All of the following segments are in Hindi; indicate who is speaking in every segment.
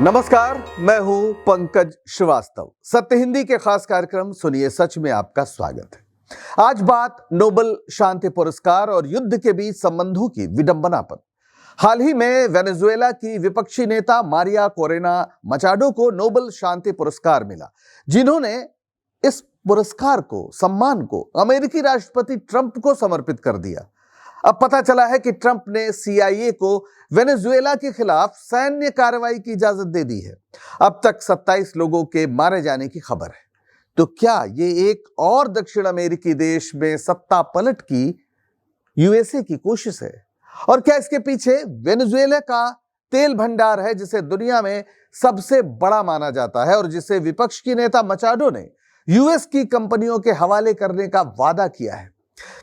Speaker 1: नमस्कार, मैं हूं पंकज श्रीवास्तव। सत्य हिंदी के खास कार्यक्रम सुनिए सच में आपका स्वागत है। आज बात नोबेल शांति पुरस्कार और युद्ध के बीच संबंधों की विडंबना पर। हाल ही में वेनेजुएला की विपक्षी नेता मारिया कोरेना मचाडो को नोबेल शांति पुरस्कार मिला, जिन्होंने इस पुरस्कार को, सम्मान को अमेरिकी राष्ट्रपति ट्रंप को समर्पित कर दिया। अब पता चला है कि ट्रंप ने CIA को वेनेजुएला के खिलाफ सैन्य कार्रवाई की इजाजत दे दी है। अब तक 27 लोगों के मारे जाने की खबर है। तो क्या ये एक और दक्षिण अमेरिकी देश में सत्ता पलट की USA की कोशिश है? और क्या इसके पीछे वेनेजुएला का तेल भंडार है, जिसे दुनिया में सबसे बड़ा माना जाता है और जिसे विपक्ष की नेता मचाडो ने US की कंपनियों के हवाले करने का वादा किया है?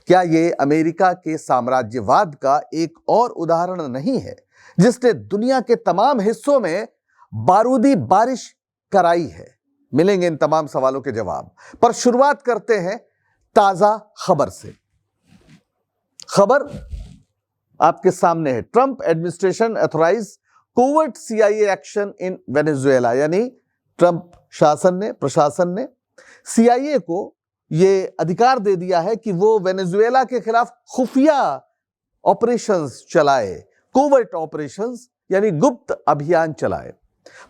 Speaker 1: क्या ये अमेरिका के साम्राज्यवाद का एक और उदाहरण नहीं है, जिसने दुनिया के तमाम हिस्सों में बारूदी बारिश कराई है? मिलेंगे इन तमाम सवालों के जवाब, पर शुरुआत करते हैं ताजा खबर से। खबर आपके सामने है। Trump administration authorise covert CIA action in Venezuela, यानी ट्रंप प्रशासन ने CIA को ये अधिकार दे दिया है कि वो वेनेजुएला के खिलाफ खुफिया ऑपरेशंस चलाए, कोवर्ट ऑपरेशंस यानी गुप्त अभियान चलाए।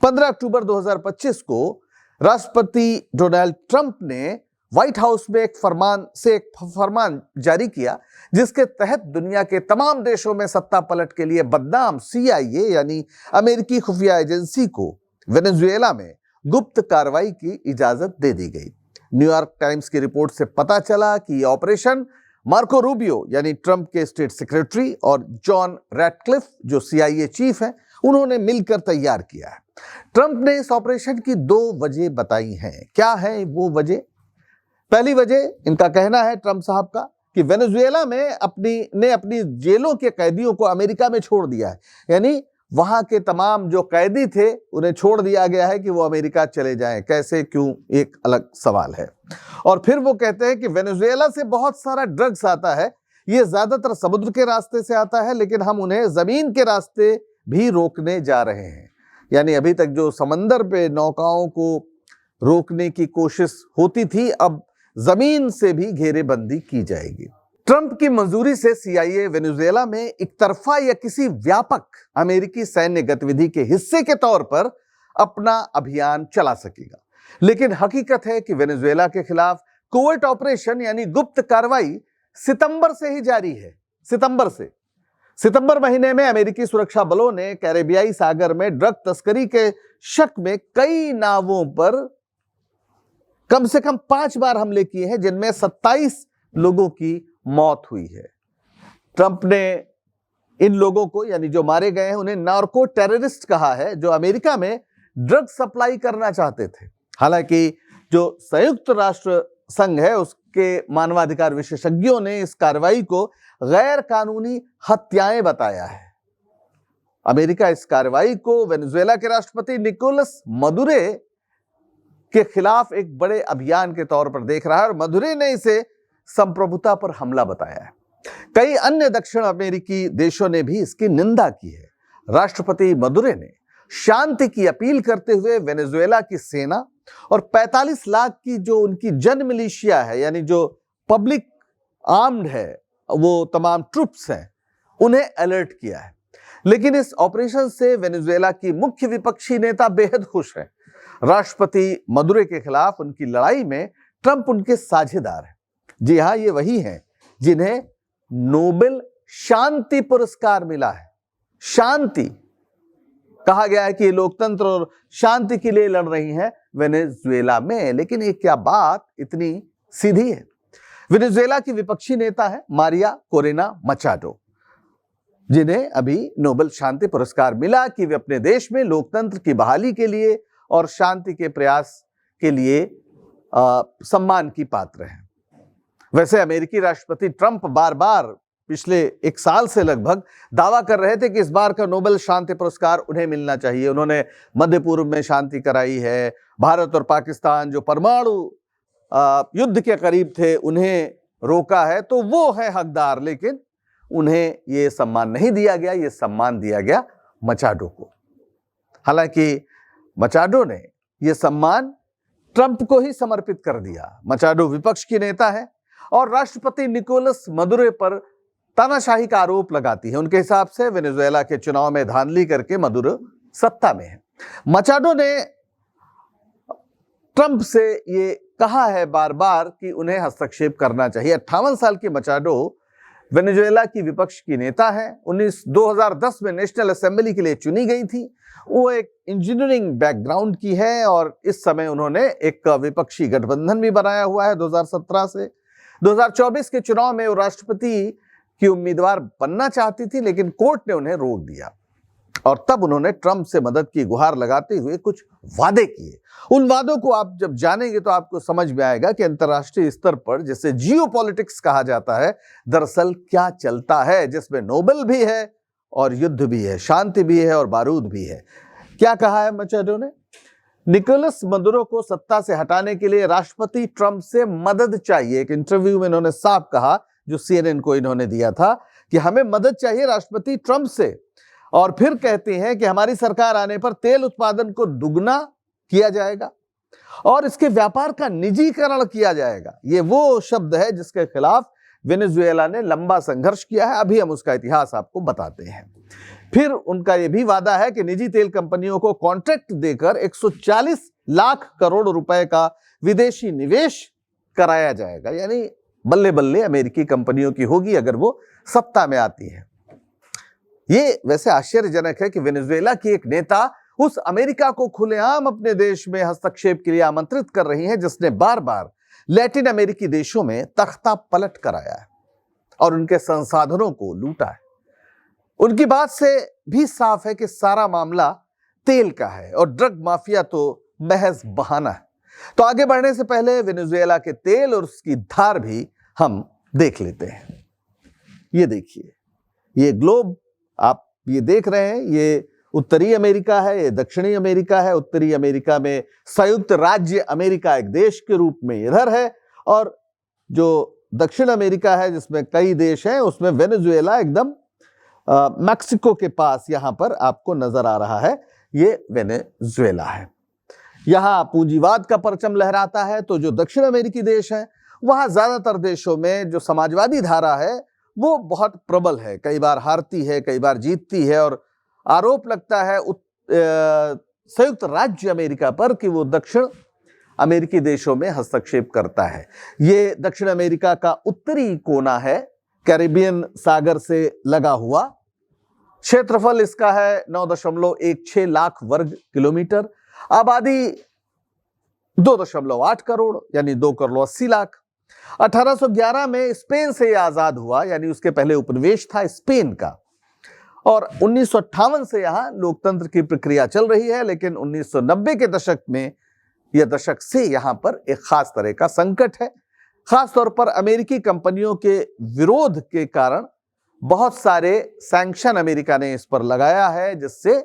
Speaker 1: 15 अक्टूबर 2025 को राष्ट्रपति डोनाल्ड ट्रंप ने व्हाइट हाउस में एक फरमान जारी किया, जिसके तहत दुनिया के तमाम देशों में सत्ता पलट के लिए बदनाम CIA यानी अमेरिकी खुफिया एजेंसी को वेनेजुएला में गुप्त कार्रवाई की इजाजत दे दी गई। न्यूयॉर्क टाइम्स की रिपोर्ट से पता चला कि यह ऑपरेशन मार्को रूबियो यानी ट्रंप के स्टेट सेक्रेटरी और जॉन रैटक्लिफ जो CIA चीफ हैं, उन्होंने मिलकर तैयार किया है। ट्रंप ने इस ऑपरेशन की 2 वजह बताई हैं। क्या है वो वजह? पहली वजह, इनका कहना है ट्रंप साहब का, कि वेनेजुएला में अपनी जेलों के कैदियों को अमेरिका में छोड़ दिया है, यानी वहां के तमाम जो कैदी थे उन्हें छोड़ दिया गया है कि वो अमेरिका चले जाएं। कैसे, क्यों, एक अलग सवाल है। और फिर वो कहते हैं कि वेनेजुएला से बहुत सारा ड्रग्स आता है, ये ज्यादातर समुद्र के रास्ते से आता है, लेकिन हम उन्हें जमीन के रास्ते भी रोकने जा रहे हैं। यानी अभी तक जो समंदर पे नौकाओं को रोकने की कोशिश होती थी, अब जमीन से भी घेरेबंदी की जाएगी। ट्रंप की मंजूरी से CIA वेनेजुएला में एक तरफा या किसी व्यापक अमेरिकी सैन्य गतिविधि के हिस्से के तौर पर अपना अभियान चला सकेगा। लेकिन हकीकत है कि वेनेजुएला के खिलाफ कोवर्ट ऑपरेशन यानी गुप्त कार्रवाई सितंबर से ही जारी है। सितंबर महीने में अमेरिकी सुरक्षा बलों ने कैरेबियाई सागर में ड्रग तस्करी के शक में कई नावों पर कम से कम 5 बार हमले किए हैं, जिनमें 27 लोगों की मौत हुई है। ट्रंप ने इन लोगों को, यानी जो मारे गए हैं, उन्हें नार्को टेररिस्ट कहा है, जो अमेरिका में ड्रग सप्लाई करना चाहते थे। हालांकि जो संयुक्त राष्ट्र संघ है, उसके मानवाधिकार विशेषज्ञों ने इस कार्रवाई को गैर कानूनी हत्याएं बताया है। अमेरिका इस कार्रवाई को वेनेजुएला के राष्ट्रपति निकोलस मदुरो के खिलाफ एक बड़े अभियान के तौर पर देख रहा है और मदुरो ने इसे संप्रभुता पर हमला बताया है। कई अन्य दक्षिण अमेरिकी देशों ने भी इसकी निंदा की है। राष्ट्रपति मदुरो ने शांति की अपील करते हुए वेनेजुएला की सेना और 45 लाख की जो उनकी जन मिलिशिया है, यानी जो पब्लिक आर्म्ड है, वो तमाम ट्रुप्स हैं, उन्हें अलर्ट किया है। लेकिन इस ऑपरेशन से वेनेजुएला की मुख्य विपक्षी नेता बेहद खुश है। राष्ट्रपति मदुरो के खिलाफ उनकी लड़ाई में ट्रंप उनके साझेदार हैं। जी हां, ये वही हैं जिन्हें नोबेल शांति पुरस्कार मिला है। शांति कहा गया है कि लोकतंत्र और शांति के लिए लड़ रही हैं वेनेजुएला में। लेकिन ये क्या बात इतनी सीधी है? वेनेजुएला की विपक्षी नेता है मारिया कोरेना मचाडो, जिन्हें अभी नोबेल शांति पुरस्कार मिला कि वे अपने देश में लोकतंत्र की बहाली के लिए और शांति के प्रयास के लिए सम्मान की पात्र हैं। वैसे अमेरिकी राष्ट्रपति ट्रंप बार बार पिछले 1 साल से लगभग दावा कर रहे थे कि इस बार का नोबेल शांति पुरस्कार उन्हें मिलना चाहिए। उन्होंने मध्य पूर्व में शांति कराई है, भारत और पाकिस्तान जो परमाणु युद्ध के करीब थे उन्हें रोका है, तो वो है हकदार। लेकिन उन्हें ये सम्मान नहीं दिया गया, ये सम्मान दिया गया मचाडो को। हालांकि मचाडो ने यह सम्मान ट्रंप को ही समर्पित कर दिया। मचाडो विपक्ष की नेता है और राष्ट्रपति निकोलस मदुरो पर तानाशाही का आरोप लगाती है। उनके हिसाब से वेनेजुएला के चुनाव में धांधली करके मदुरो सत्ता में है। मचाडो ने ट्रंप से ये कहा है बार बार कि उन्हें हस्तक्षेप करना चाहिए। 58 साल की मचाडो वेनेजुएला की विपक्ष की नेता है। 2010 में नेशनल असेंबली के लिए चुनी गई थी। वो एक इंजीनियरिंग बैकग्राउंड की है और इस समय उन्होंने एक विपक्षी गठबंधन भी बनाया हुआ है 2017 से। 2024 के चुनाव में वो राष्ट्रपति की उम्मीदवार बनना चाहती थी, लेकिन कोर्ट ने उन्हें रोक दिया और तब उन्होंने ट्रंप से मदद की गुहार लगाते हुए कुछ वादे किए। उन वादों को आप जब जानेंगे तो आपको समझ में आएगा कि अंतर्राष्ट्रीय स्तर पर, जिसे जियोपॉलिटिक्स कहा जाता है, दरअसल क्या चलता है, जिसमें नोबेल भी है और युद्ध भी है, शांति भी है और बारूद भी है। क्या कहा है मचाडो ने? निकोलस मदुरो को सत्ता से हटाने के लिए राष्ट्रपति ट्रंप से मदद चाहिए। एक इंटरव्यू में इन्होंने साफ कहा, जो CNN को इन्होंने दिया था, कि हमें मदद चाहिए राष्ट्रपति ट्रंप से। और फिर कहते हैं कि हमारी सरकार आने पर तेल उत्पादन को दुगना किया जाएगा और इसके व्यापार का निजीकरण किया जाएगा। ये वो शब्द है जिसके खिलाफ वेनेजुएला ने लंबा संघर्ष किया है। अभी हम उसका इतिहास आपको बताते हैं। फिर उनका यह भी वादा है कि निजी तेल कंपनियों को कॉन्ट्रैक्ट देकर 140 लाख करोड़ रुपए का विदेशी निवेश कराया जाएगा। यानी बल्ले बल्ले अमेरिकी कंपनियों की होगी अगर वो सत्ता में आती है। ये वैसे आश्चर्यजनक है कि वेनेजुएला की एक नेता उस अमेरिका को खुलेआम अपने देश में हस्तक्षेप के लिए आमंत्रित कर रही है, जिसने बार बार लैटिन अमेरिकी देशों में तख्ता पलट कराया है और उनके संसाधनों को लूटा है। उनकी बात से भी साफ है कि सारा मामला तेल का है और ड्रग माफिया तो महज बहाना है। तो आगे बढ़ने से पहले वेनेजुएला के तेल और उसकी धार भी हम देख लेते हैं। ये देखिए, ये ग्लोब आप ये देख रहे हैं, ये उत्तरी अमेरिका है, ये दक्षिणी अमेरिका है। उत्तरी अमेरिका में संयुक्त राज्य अमेरिका एक देश के रूप में इधर है और जो दक्षिण अमेरिका है जिसमें कई देश हैं, उसमें वेनेजुएला एकदम मैक्सिको के पास यहां पर आपको नजर आ रहा है। ये वेनेजुएला है। यहां पूंजीवाद का परचम लहराता है। तो जो दक्षिण अमेरिकी देश हैं, वहां ज्यादातर देशों में जो समाजवादी धारा है वो बहुत प्रबल है। कई बार हारती है, कई बार जीतती है और आरोप लगता है संयुक्त राज्य अमेरिका पर कि वो दक्षिण अमेरिकी देशों में हस्तक्षेप करता है। ये दक्षिण अमेरिका का उत्तरी कोना है, कैरिबियन सागर से लगा हुआ। क्षेत्रफल इसका है 9.16 लाख वर्ग किलोमीटर। आबादी 2.8 करोड़ यानी 2 करोड़ 80 लाख। 1811 में स्पेन से यह आजाद हुआ, यानी उसके पहले उपनिवेश था स्पेन का। और 1958 से यहां लोकतंत्र की प्रक्रिया चल रही है, लेकिन 1990 के दशक में यह दशक से यहां पर एक खास तरह का संकट है। खास तौर पर अमेरिकी कंपनियों के विरोध के कारण बहुत सारे सैंक्शन अमेरिका ने इस पर लगाया है, जिससे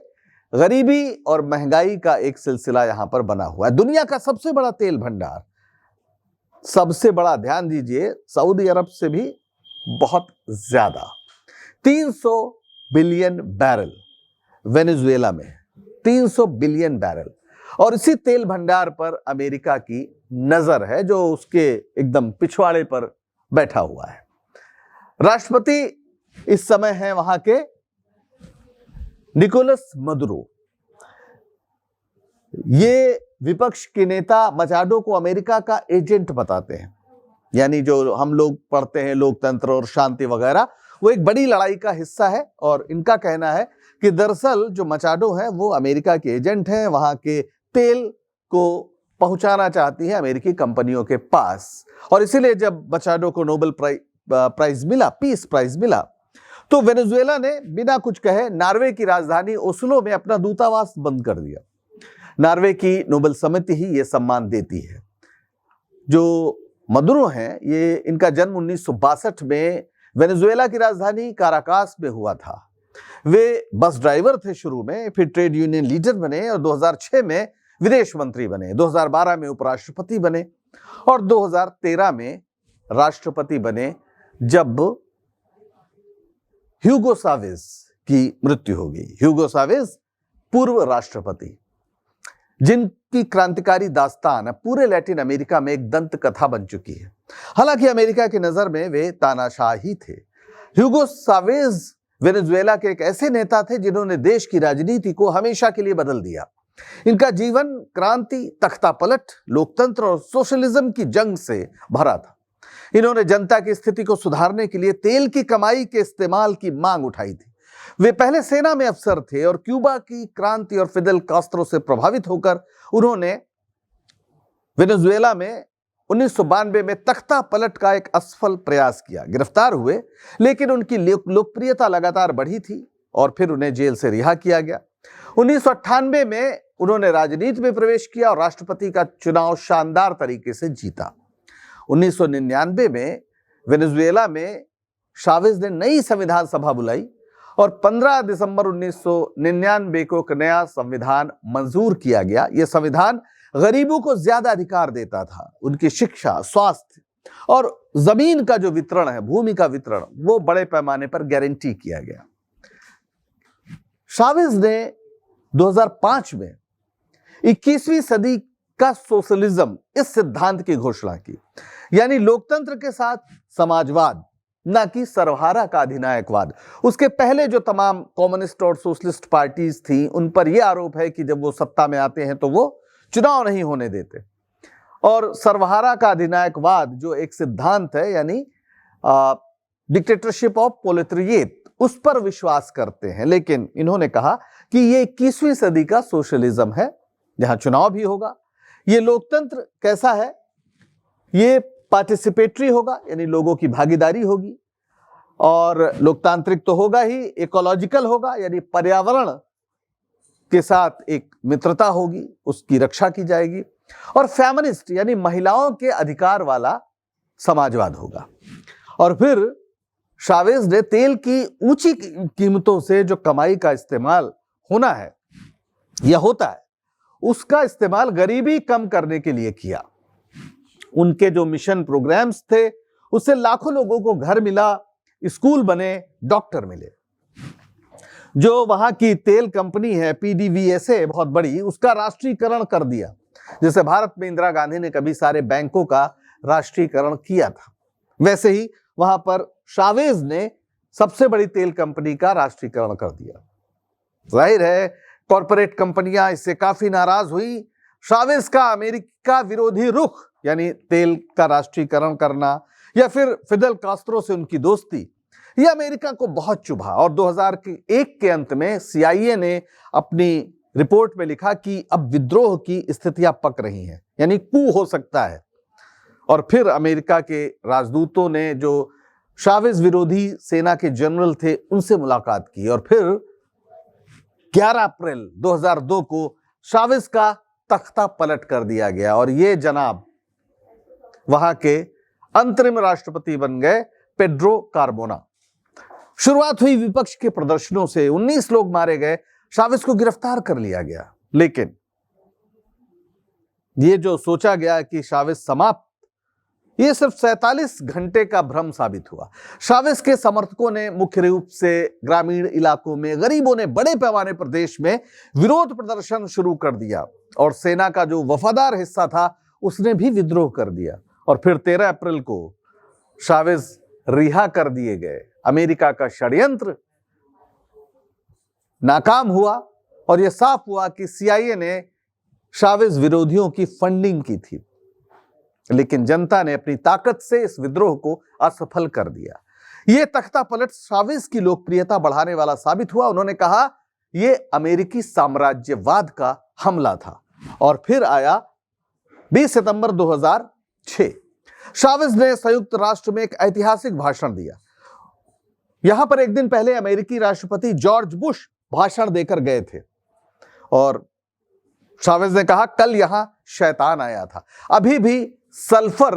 Speaker 1: गरीबी और महंगाई का एक सिलसिला यहां पर बना हुआ है। दुनिया का सबसे बड़ा तेल भंडार, सबसे बड़ा, ध्यान दीजिए, सऊदी अरब से भी बहुत ज्यादा, 300 बिलियन बैरल वेनेजुएला में, 300 बिलियन बैरल। और इसी तेल भंडार पर अमेरिका की नजर है, जो उसके एकदम पिछवाड़े पर बैठा हुआ है। राष्ट्रपति इस समय है वहां के निकोलस मदुरो। ये विपक्ष के नेता मचाडो को अमेरिका का एजेंट बताते हैं। यानी जो हम लोग पढ़ते हैं लोकतंत्र और शांति वगैरह, वो एक बड़ी लड़ाई का हिस्सा है। और इनका कहना है कि दरअसल जो मचाडो है वो अमेरिका के एजेंट हैं, वहां के तेल को पहुंचाना चाहती है अमेरिकी कंपनियों के पास। और इसीलिए जब मचाडो को नोबेल प्राइज मिला, पीस प्राइज मिला, तो वेनेजुएला ने बिना कुछ कहे नॉर्वे की राजधानी ओस्लो में अपना दूतावास बंद कर दिया। नॉर्वे की नोबेल समिति ही ये सम्मान देती है। जो मदुरो हैं, ये इनका जन्म 1962 में वेनेजुएला की राजधानी काराकास में हुआ था। वे बस ड्राइवर थे शुरू में, फिर ट्रेड यूनियन लीडर बने और 2006 में विदेश मंत्री बने, 2012 में उपराष्ट्रपति बने और 2013 में राष्ट्रपति बने, जब ह्यूगो सावेज की मृत्यु हो गई। ह्यूगो सावेज पूर्व राष्ट्रपति। जिनकी क्रांतिकारी दास्तान पूरे लैटिन अमेरिका में एक दंत कथा बन चुकी है। हालांकि अमेरिका की नजर में वे तानाशाह ही थे। ह्यूगो चावेज वेनेजुएला के एक ऐसे नेता थे जिन्होंने देश की राजनीति को हमेशा के लिए बदल दिया। इनका जीवन क्रांति, तख्तापलट, लोकतंत्र और सोशलिज्म की जंग से भरा था। इन्होंने जनता की स्थिति को सुधारने के लिए तेल की कमाई के इस्तेमाल की मांग उठाई थी। वे पहले सेना में अफसर थे और क्यूबा की क्रांति और फिदेल कास्त्रो से प्रभावित होकर उन्होंने वेनेजुएला में 1992 में तख्ता पलट का एक असफल प्रयास किया। गिरफ्तार हुए, लेकिन उनकी लोकप्रियता लगातार बढ़ी थी और फिर उन्हें जेल से रिहा किया गया। 1998 में उन्होंने राजनीति में प्रवेश किया और राष्ट्रपति का चुनाव शानदार तरीके से जीता। 1999 में वेनेजुएला में चावेज ने नई संविधान सभा बुलाई और 15 दिसंबर 1999 को एक नया संविधान मंजूर किया गया। यह संविधान गरीबों को ज्यादा अधिकार देता था। उनकी शिक्षा, स्वास्थ्य और जमीन का जो वितरण है, भूमि का वितरण, वो बड़े पैमाने पर गारंटी किया गया। चावेज ने 2005 में 21वीं सदी का सोशलिज्म इस सिद्धांत की घोषणा की, यानी लोकतंत्र के साथ समाजवाद, ना कि सर्वहारा का अधिनायकवाद। उसके पहले जो तमाम कम्युनिस्ट और सोशलिस्ट पार्टीज थी, उन पर यह आरोप है कि जब वो सत्ता में आते हैं तो वो चुनाव नहीं होने देते, और सर्वहारा का अधिनायकवाद जो एक सिद्धांत है, यानी डिक्टेटरशिप ऑफ प्रोलेटारिएट, उस पर विश्वास करते हैं। लेकिन इन्होंने कहा कि ये 21वीं सदी का सोशलिज्म है, जहां चुनाव भी होगा। ये लोकतंत्र कैसा है? ये पार्टिसिपेटरी होगा, यानी लोगों की भागीदारी होगी, और लोकतांत्रिक तो होगा ही, इकोलॉजिकल होगा, यानी पर्यावरण के साथ एक मित्रता होगी, उसकी रक्षा की जाएगी, और फेमिनिस्ट यानी महिलाओं के अधिकार वाला समाजवाद होगा। और फिर चावेज ने तेल की ऊंची कीमतों से जो कमाई का इस्तेमाल होना है या होता है, उसका इस्तेमाल गरीबी कम करने के लिए किया। उनके जो मिशन प्रोग्राम्स थे, उससे लाखों लोगों को घर मिला, स्कूल बने, डॉक्टर मिले। जो वहां की तेल कंपनी है PDVSA, बहुत बड़ी, उसका राष्ट्रीयकरण कर दिया। जैसे भारत में इंदिरा गांधी ने कभी सारे बैंकों का राष्ट्रीयकरण किया था, वैसे ही वहां पर चावेज ने सबसे बड़ी तेल कंपनी का राष्ट्रीयकरण कर दिया। जाहिर है कॉरपोरेट कंपनियां इससे काफी नाराज हुई। चावेज का अमेरिका विरोधी रुख, यानी तेल का राष्ट्रीयकरण करना, या फिर फिदेल कास्त्रो से उनकी दोस्ती, यह अमेरिका को बहुत चुभा। और 2001 के अंत में CIA ने अपनी रिपोर्ट में लिखा कि अब विद्रोह की स्थितियां पक रही हैं, यानी कू हो सकता है। और फिर अमेरिका के राजदूतों ने जो चावेज विरोधी सेना के जनरल थे, उनसे मुलाकात की, और फिर 11 अप्रैल 2002 को चावेज का तख्ता पलट कर दिया गया, और ये जनाब वहां के अंतरिम राष्ट्रपति बन गए, पेड्रो कार्मोना। शुरुआत हुई विपक्ष के प्रदर्शनों से, 19 लोग मारे गए, चावेज को गिरफ्तार कर लिया गया। लेकिन ये जो सोचा गया कि चावेज समाप्त, ये सिर्फ 47 घंटे का भ्रम साबित हुआ। चावेज के समर्थकों ने मुख्य रूप से ग्रामीण इलाकों में, गरीबों ने बड़े पैमाने पर देश में विरोध प्रदर्शन शुरू कर दिया, और सेना का जो वफादार हिस्सा था उसने भी विद्रोह कर दिया। और फिर 13 अप्रैल को चावेज रिहा कर दिए गए। अमेरिका का षड्यंत्र नाकाम हुआ, और यह साफ हुआ कि CIA ने चावेज विरोधियों की फंडिंग की थी। लेकिन जनता ने अपनी ताकत से इस विद्रोह को असफल कर दिया। यह तख्ता पलट चावेज की लोकप्रियता बढ़ाने वाला साबित हुआ। उन्होंने कहा यह अमेरिकी साम्राज्यवाद का हमला था। और फिर आया 20 सितंबर 2006। चावेज ने संयुक्त राष्ट्र में एक ऐतिहासिक भाषण दिया। यहां पर एक दिन पहले अमेरिकी राष्ट्रपति जॉर्ज बुश भाषण देकर गए थे, और चावेज ने कहा कल यहां शैतान आया था, अभी भी सल्फर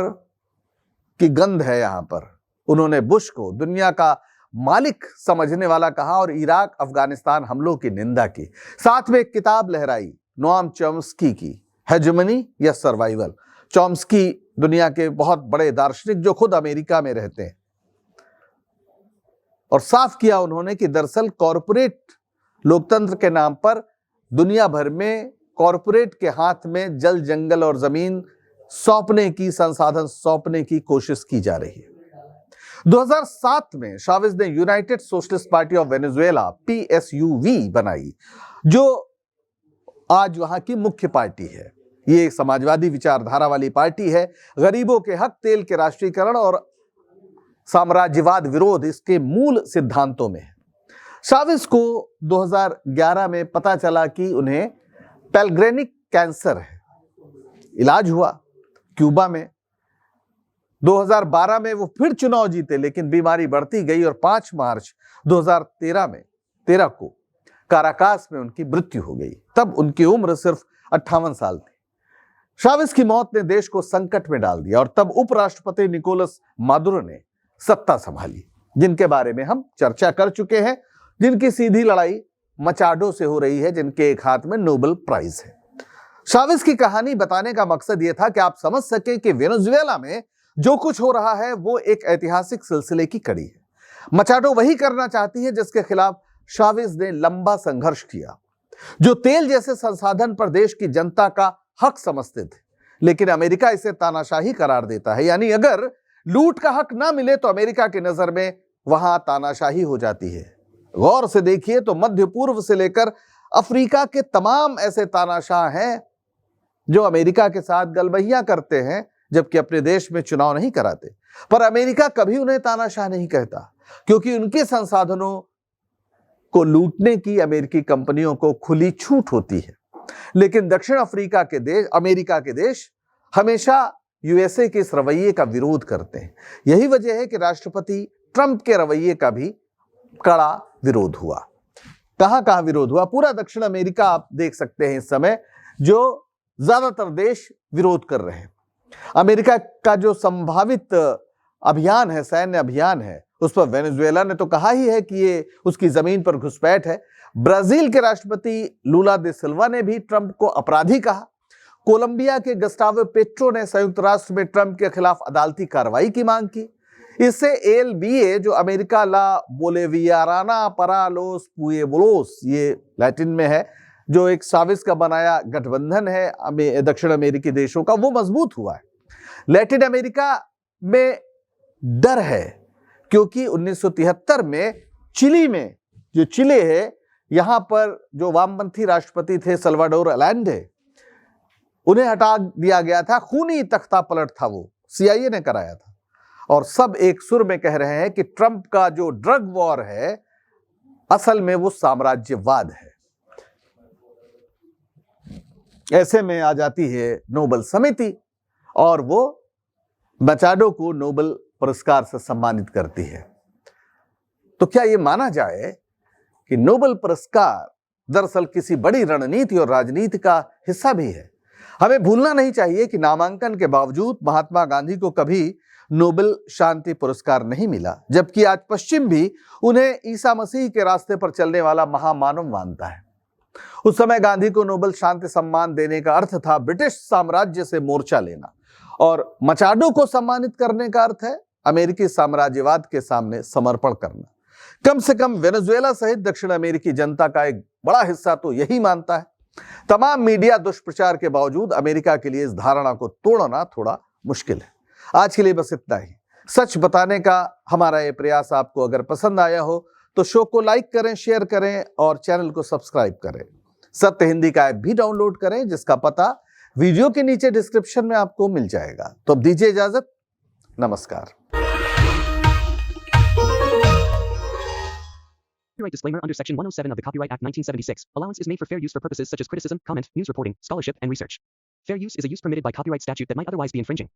Speaker 1: की गंध है यहां पर। उन्होंने बुश को दुनिया का मालिक समझने वाला कहा और इराक अफगानिस्तान हमलों की निंदा की। साथ में एक किताब लहराई नोआम चॉम्स्की की, हेजेमनी या सर्वाइवल। चॉम्स्की दुनिया के बहुत बड़े दार्शनिक जो खुद अमेरिका में रहते हैं, और साफ किया उन्होंने कि दरअसल कॉरपोरेट लोकतंत्र के नाम पर दुनिया भर में कॉरपोरेट के हाथ में जल, जंगल और जमीन सौंपने की, संसाधन सौंपने की कोशिश की जा रही है। 2007 में शावेज ने United socialist party of Venezuela PSUV बनाई, जो आज वहां की मुख्य पार्टी है। ये एक समाजवादी विचारधारा वाली पार्टी है। गरीबों के हक, तेल के राष्ट्रीयकरण और साम्राज्यवाद विरोध इसके मूल सिद्धांतों में है। शावेज को 2011 में पता चला कि उन्हें पेलग्रेनिक कैंसर है। इलाज हुआ क्यूबा में। 2012 में वो फिर चुनाव जीते, लेकिन बीमारी बढ़ती गई और 5 मार्च 2013 को काराकास में उनकी मृत्यु हो गई। तब उनकी उम्र सिर्फ 58 साल थी। शावेज की मौत ने देश को संकट में डाल दिया और तब उपराष्ट्रपति निकोलस मादुरो ने सत्ता संभाली, जिनके बारे में हम चर्चा कर चुके हैं, जिनकी सीधी लड़ाई मचाडो से हो रही है, जिनके एक हाथ में नोबेल प्राइज है। शावेज की कहानी बताने का मकसद यह था कि आप समझ सकें कि वेनेजुएला में जो कुछ हो रहा है वो एक ऐतिहासिक सिलसिले की कड़ी है। मचाडो वही करना चाहती है जिसके खिलाफ शावेज ने लंबा संघर्ष किया, जो तेल जैसे संसाधन पर देश की जनता का हक समझते थे, लेकिन अमेरिका इसे तानाशाही करार देता है। यानी अगर लूट का हक ना मिले तो अमेरिका की नजर में वहां तानाशाही हो जाती है। गौर से देखिए तो मध्य पूर्व से लेकर अफ्रीका के तमाम ऐसे तानाशाह हैं जो अमेरिका के साथ गलबहियां करते हैं, जबकि अपने देश में चुनाव नहीं कराते। पर अमेरिका कभी उन्हें तानाशाह नहीं कहता, क्योंकि उनके संसाधनों को लूटने की अमेरिकी कंपनियों को खुली छूट होती है। लेकिन दक्षिण अफ्रीका के देश, अमेरिका के देश हमेशा यूएसए के इस रवैये का विरोध करते हैं। यही वजह है कि राष्ट्रपति ट्रंप के रवैये का भी कड़ा विरोध हुआ। कहां विरोध हुआ? पूरा दक्षिण अमेरिका आप देख सकते हैं इस समय, जो ज्यादातर देश विरोध कर रहे हैं। अमेरिका का जो संभावित अभियान है, सैन्य अभियान है, उस पर वेनेजुएला ने तो कहा ही है कि ये उसकी जमीन पर घुसपैठ है। ब्राजील के राष्ट्रपति लूला दे सिल्वा ने भी ट्रंप को अपराधी कहा। कोलंबिया के गस्टावो पेट्रो ने संयुक्त राष्ट्र में ट्रंप के खिलाफ अदालती कार्रवाई की मांग की। इससे ALBA, जो अमेरिका ला बोलेवियाराना परा लोस पुएबलोस, ये लैटिन में है, जो एक शावेज का बनाया गठबंधन है दक्षिण अमेरिकी देशों का, वो मजबूत हुआ है। लैटिन अमेरिका में डर है, क्योंकि 1973 में चिली में, जो चिले है, यहां पर जो वामपंथी राष्ट्रपति थे सल्वाडोर अलेंडे, उन्हें हटा दिया गया था। खूनी तख्ता पलट था, वो CIA ने कराया था। और सब एक सुर में कह रहे हैं कि ट्रंप का जो ड्रग वॉर है, असल में वो साम्राज्यवाद है। ऐसे में आ जाती है नोबेल समिति और वो मचाडो को नोबेल पुरस्कार से सम्मानित करती है। तो क्या ये माना जाए कि नोबेल पुरस्कार दरअसल किसी बड़ी रणनीति और राजनीति का हिस्सा भी है? हमें भूलना नहीं चाहिए कि नामांकन के बावजूद महात्मा गांधी को कभी नोबेल शांति पुरस्कार नहीं मिला, जबकि आज पश्चिम भी उन्हें ईसा मसीह के रास्ते पर चलने वाला महामानव मानता है। उस समय गांधी को नोबेल शांति सम्मान देने का अर्थ था ब्रिटिश साम्राज्य से मोर्चा लेना, और मचाडो को सम्मानित करने का अर्थ है अमेरिकी साम्राज्यवाद के सामने समर्पण करना। कम से कम वेनेजुएला सहित दक्षिण अमेरिकी जनता का एक बड़ा हिस्सा तो यही मानता है। तमाम मीडिया दुष्प्रचार के बावजूद अमेरिका के लिए इस धारणा को तोड़ना थोड़ा मुश्किल है। आज के लिए बस इतना ही। सच बताने का हमारा ये प्रयास आपको अगर पसंद आया हो तो शो को लाइक करें, शेयर करें और चैनल को सब्सक्राइब करें। सत्य हिंदी का ऐप भी डाउनलोड करें, जिसका पता वीडियो के नीचे डिस्क्रिप्शन में आपको मिल जाएगा। तो अब दीजिए इजाजत, नमस्कार।
Speaker 2: Copyright disclaimer under Section 107 of the Copyright Act 1976. Allowance is made for fair use for purposes such as criticism, comment, news reporting, scholarship, and research. Fair use is a use permitted by copyright statute that might otherwise be infringing.